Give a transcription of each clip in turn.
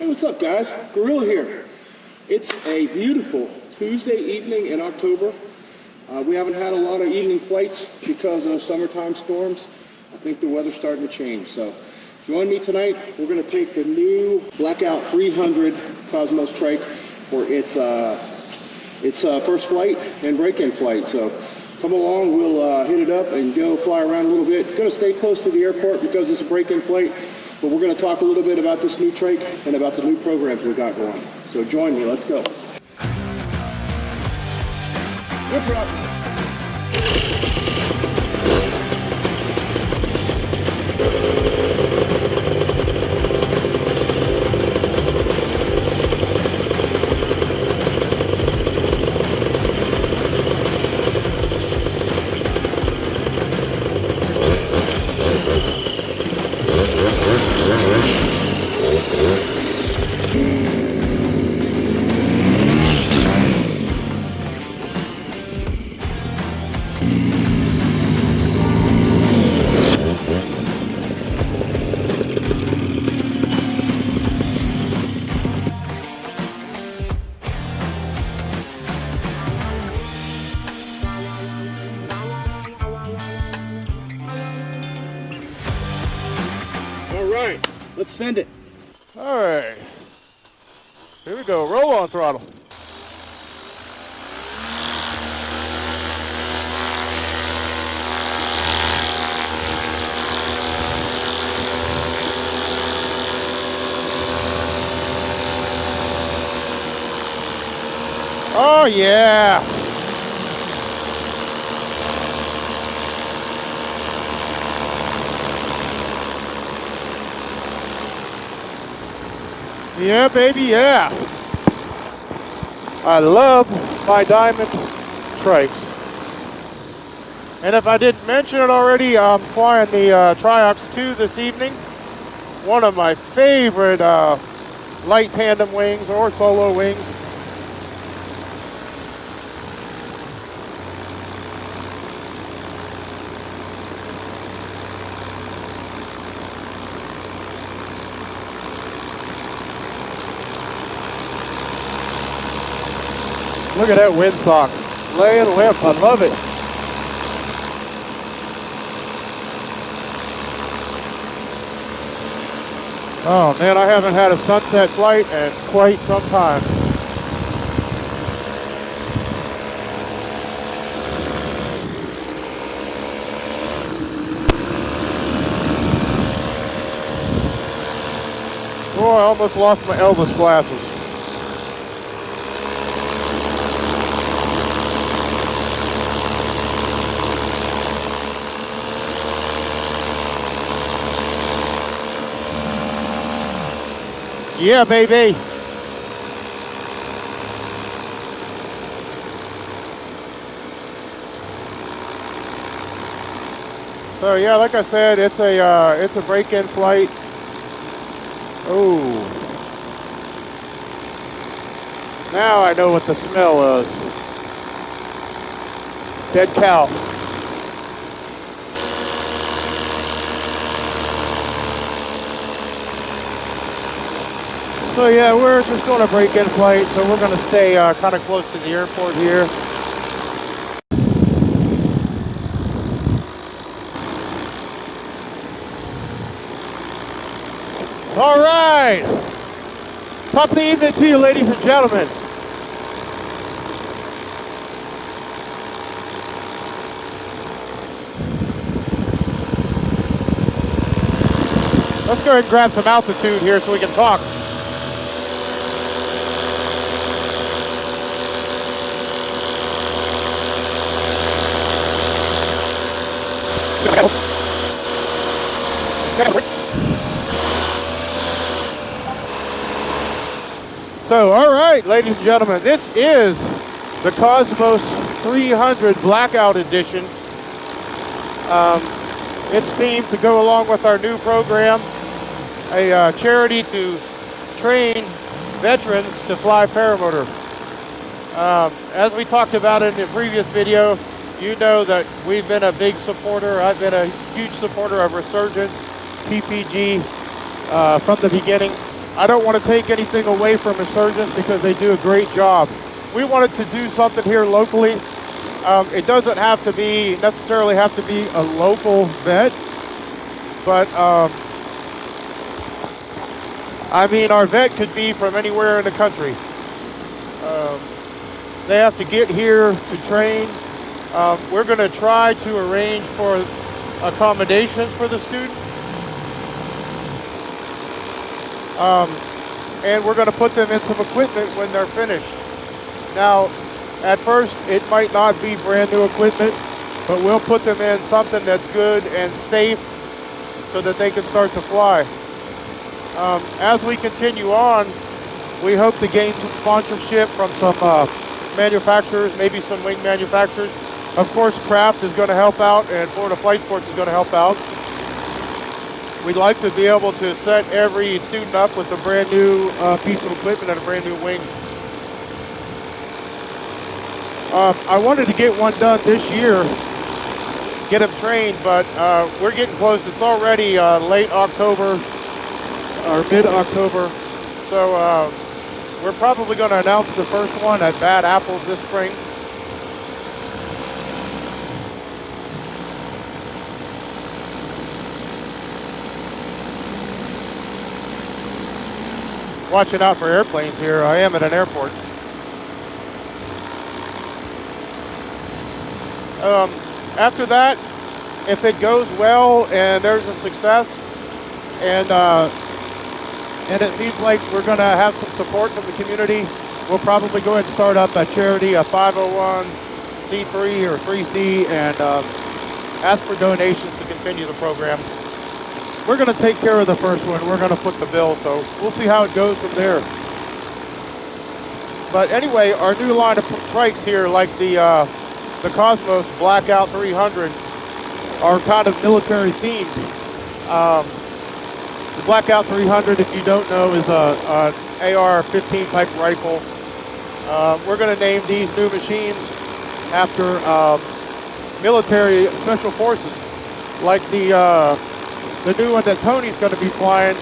Hey, what's up, guys? Gorilla here. It's a beautiful Tuesday evening in October. We haven't had a lot of evening flights because of summertime storms. I think the weather's starting to change. So join me tonight. We're going to take the new Blackout 300 Cosmos trike for its first flight and break-in flight. So come along, we'll hit it up and go fly around a little bit. Going to stay close to the airport because it's a break-in flight, but we're going to talk a little bit about this new trike and about the new programs we got going. So join me, let's go. Good drop. Let's send it. All right. Here we go. Roll on throttle. Oh, yeah. Yeah, baby, yeah. I love my diamond trikes. And if I didn't mention it already, I'm flying the Triox 2 this evening. One of my favorite light tandem wings or solo wings. Look at that windsock, laying limp, I love it. Oh man, I haven't had a sunset flight in quite some time. Oh, I almost lost my Elvis glasses. Yeah, baby. So yeah, like I said, it's a break-in flight. Oh, now I know what the smell is. Dead cow. So yeah, we're just going to break in flight, so we're going to stay kind of close to the airport here. All right, top of the evening to you, ladies and gentlemen. Let's go ahead and grab some altitude here so we can talk. So, all right, ladies and gentlemen, this is the Cosmos 300 Blackout Edition. It's themed to go along with our new program, a charity to train veterans to fly Paramotor. As we talked about in the previous video, you know that we've been a big supporter. I've been a huge supporter of Resurgence, PPG, from the beginning. I don't want to take anything away from Insurgents because they do a great job. We wanted to do something here locally. It doesn't have to be necessarily have to be a local vet, but I mean, our vet could be from anywhere in the country. They have to get here to train. We're going to try to arrange for accommodations for the student. And we're going to put them in some equipment when they're finished. Now, at first, it might not be brand new equipment, but we'll put them in something that's good and safe so that they can start to fly. As we continue on, we hope to gain some sponsorship from some manufacturers, maybe some wing manufacturers. Of course, Craft is going to help out, and Florida Flight Sports is going to help out. We'd like to be able to set every student up with a brand new piece of equipment and a brand new wing. I wanted to get one done this year, get them trained, but we're getting close. It's already late October or mid-October, so we're probably going to announce the first one at Bad Apples this spring. Watching out for airplanes here. I am at an airport. After that, if it goes well and there's a success, and it seems like we're going to have some support from the community, we'll probably go ahead and start up a charity, a 501c3 or 3C, and ask for donations to continue the program. We're going to take care of the first one. We're going to foot the bill, so we'll see how it goes from there. But anyway, our new line of trikes here, like the Cosmos Blackout 300, are kind of military themed. The Blackout 300, if you don't know, is a AR-15 type rifle. We're going to name these new machines after military special forces, like the new one that Tony's going to be flying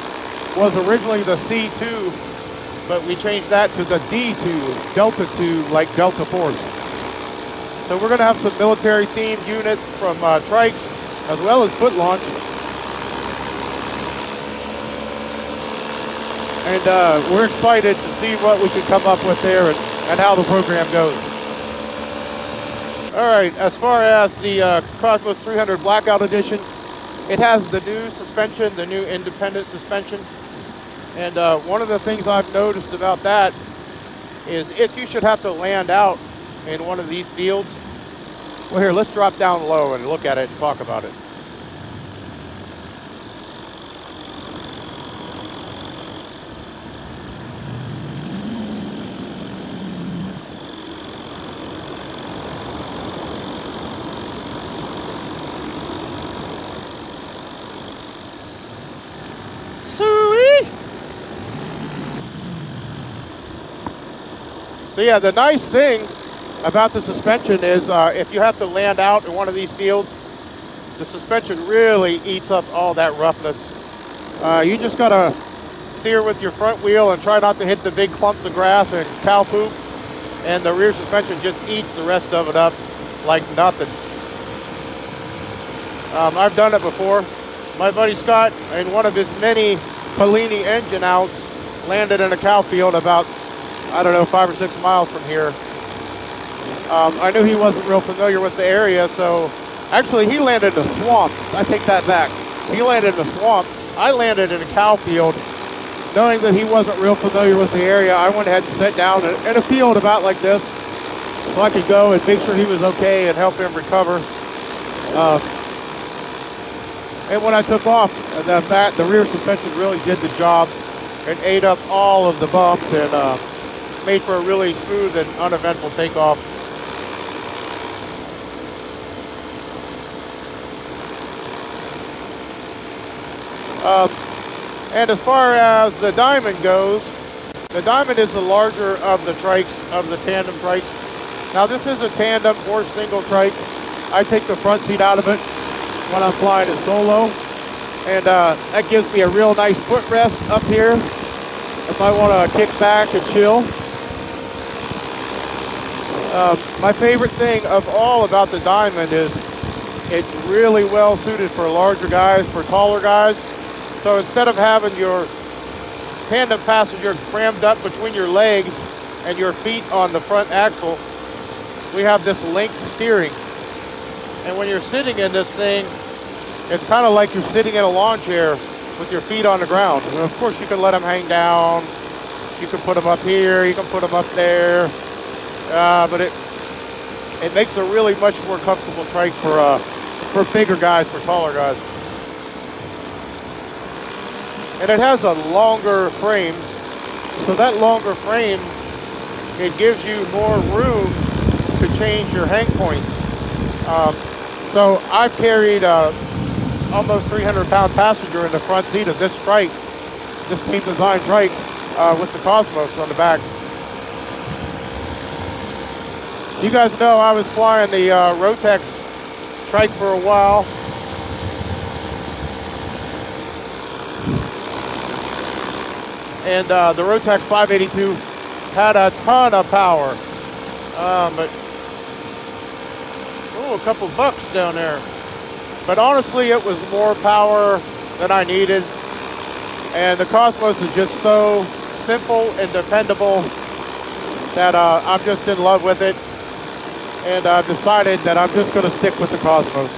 was originally the C2, but we changed that to the D2, Delta 2, like Delta Force. So we're going to have some military-themed units from trikes, as well as foot launch. And we're excited to see what we can come up with there and how the program goes. All right, as far as the Cosmos 300 Blackout Edition, it has the new suspension, the new independent suspension. And one of the things I've noticed about that is if you should have to land out in one of these fields, well, here, let's drop down low and look at it and talk about it. So yeah, the nice thing about the suspension is if you have to land out in one of these fields, the suspension really eats up all that roughness. You just gotta steer with your front wheel and try not to hit the big clumps of grass and cow poop, and the rear suspension just eats the rest of it up like nothing. I've done it before. My buddy Scott, in one of his many Pellini engine outs, landed in a cow field about, I don't know, 5 or 6 miles from here. I knew he wasn't real familiar with the area, so actually he landed in a swamp. I take that back. He landed in a swamp. I landed in a cow field. Knowing that he wasn't real familiar with the area, I went ahead and sat down in a field about like this so I could go and make sure he was okay and help him recover. And when I took off, the rear suspension really did the job and ate up all of the bumps and made for a really smooth and uneventful takeoff. And as far as the Diamond goes, the Diamond is the larger of the trikes, of the tandem trikes. Now this is a tandem or single trike. I take the front seat out of it when I'm flying it solo. And that gives me a real nice footrest up here. if I want to kick back and chill. My favorite thing of all about the Diamond is it's really well suited for larger guys, for taller guys. So instead of having your tandem passenger crammed up between your legs and your feet on the front axle, we have this linked steering. And when you're sitting in this thing, it's kind of like you're sitting in a lawn chair with your feet on the ground. And of course, you can let them hang down. You can put them up here. You can put them up there. But it makes a really much more comfortable trike for bigger guys, for taller guys. And it has a longer frame. So that longer frame, it gives you more room to change your hang points. So I've carried almost 300-pound passenger in the front seat of this trike, this same design trike, with the Cosmos on the back. You guys know I was flying the Rotex trike for a while. And the Rotex 582 had a ton of power. But a couple bucks down there. But honestly, it was more power than I needed. And the Cosmos is just so simple and dependable that I'm just in love with it. And I've decided that I'm just going to stick with the Cosmos.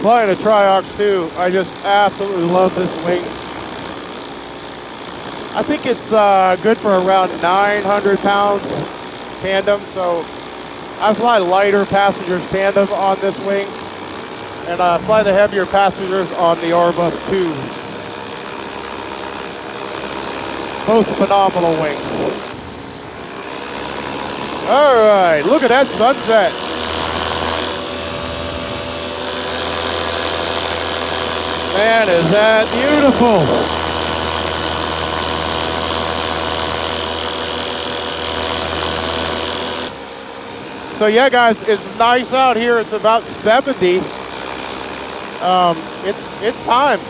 Flying a Triox too, I just absolutely love this wing. I think it's good for around 900 pounds tandem, so I fly lighter passengers tandem on this wing, and I fly the heavier passengers on the R-Bus 2. Both phenomenal wings. All right, look at that sunset. Man, is that beautiful. So yeah, guys, it's nice out here. It's about 70. It's time.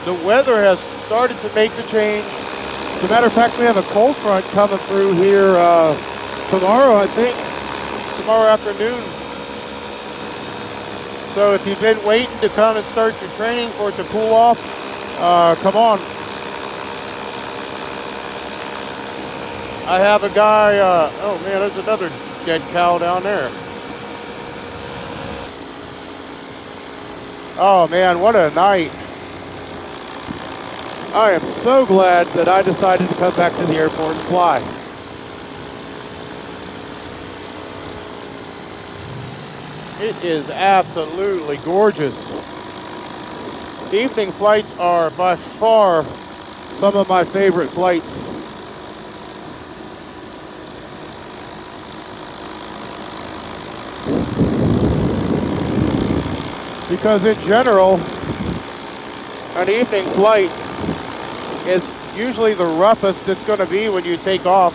The weather has started to make the change. As a matter of fact, we have a cold front coming through here tomorrow, I think. Tomorrow afternoon. So if you've been waiting to come and start your training for it to cool off, come on. I have a guy, oh man, there's another dead cow down there. Oh man, what a night. I am so glad that I decided to come back to the airport and fly. It is absolutely gorgeous. Evening flights are by far some of my favorite flights. Because in general, an evening flight is usually the roughest it's going to be when you take off,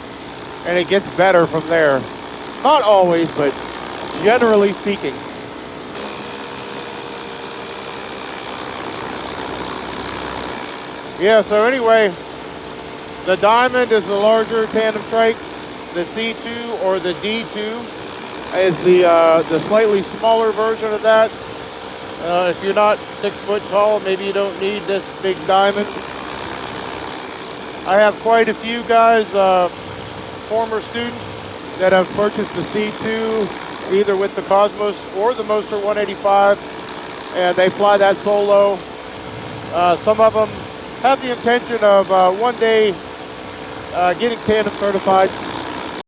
and it gets better from there. Not always, but generally speaking. Yeah, so anyway, the Diamond is the larger tandem trike. The C2 or the D2 is the slightly smaller version of that. If you're not 6 foot tall, maybe you don't need this big Diamond. I have quite a few guys, former students, that have purchased the C2 either with the Cosmos or the Moster 185, and they fly that solo. Some of them have the intention of one day getting tandem certified.